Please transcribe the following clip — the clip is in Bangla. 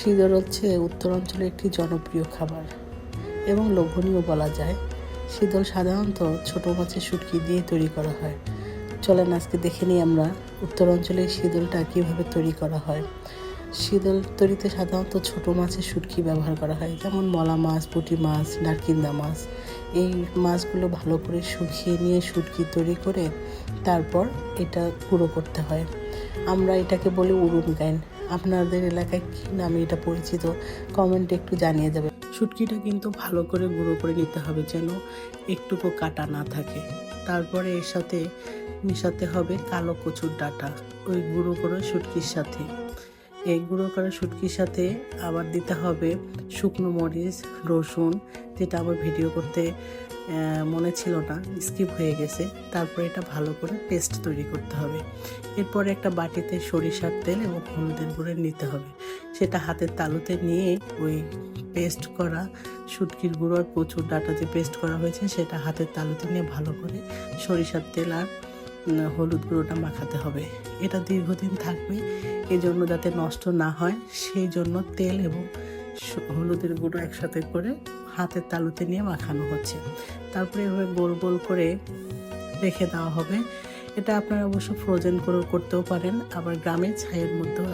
শীতল হচ্ছে উত্তরাঞ্চলে একটি জনপ্রিয় খাবার এবং লোভনীয় বলা যায়। শীতল সাধারণত ছোট মাছের শুটকি দিয়ে তৈরি করা হয়। চলেন আজকে দেখে নিই আমরা উত্তরাঞ্চলে শীতলটা কীভাবে তৈরি করা হয়। শীতল তৈরিতে সাধারণত ছোট মাছের শুটকি ব্যবহার করা হয়, যেমন মলা মাছ, পুঁটি মাছ, নারকিন্দা মাছ। এই মাছগুলো ভালো করে শুকিয়ে নিয়ে শুটকি তৈরি করে তারপর এটা গুঁড়ো করতে হয়। আমরা এটাকে বলি উড়ুন গাইন। আপনাদের এলাকায় কী নামে এটা পরিচিত কমেন্টে একটু জানিয়ে যাবে। শুটকিটা কিন্তু ভালো করে গুঁড়ো করে নিতে হবে যেন একটুকু কাটা না থাকে। তারপরে এর সাথে মেশাতে হবে কালো কচুর ডাঁটা ওই গুঁড়ো করে শুটকির সাথে। এই গুঁড়ো করা শুটকির সাথে আবার দিতে হবে শুকনো মরিচ, রসুন, যেটা আবার ভিডিও করতে মনে ছিল না, স্কিপ হয়ে গেছে। তারপরে এটা ভালো করে পেস্ট তৈরি করতে হবে। এরপরে একটা বাটিতে সরিষার তেল এবং হলুদের গুঁড়ো নিতে হবে। সেটা হাতের তালুতে নিয়ে ওই পেস্ট করা শুটকির গুঁড়ো আর কচুর ডাঁটা যে পেস্ট করা হয়েছে সেটা হাতের তালুতে নিয়ে ভালো করে সরিষার তেল আর হলুদ গুঁড়োটা মাখাতে হবে। এটা দীর্ঘদিন থাকবে, এই জন্য যাতে নষ্ট না হয় সেই জন্য তেল এবং হলুদের গুঁড়ো একসাথে করে হাতের তালুতে নিয়ে মাখানো হচ্ছে। তারপরে এভাবে গোল গোল করে রেখে দেওয়া হবে। এটা আপনারা অবশ্য ফ্রোজেন করে করতেও পারেন, আবার গ্রামে ছাইয়ের মধ্যেও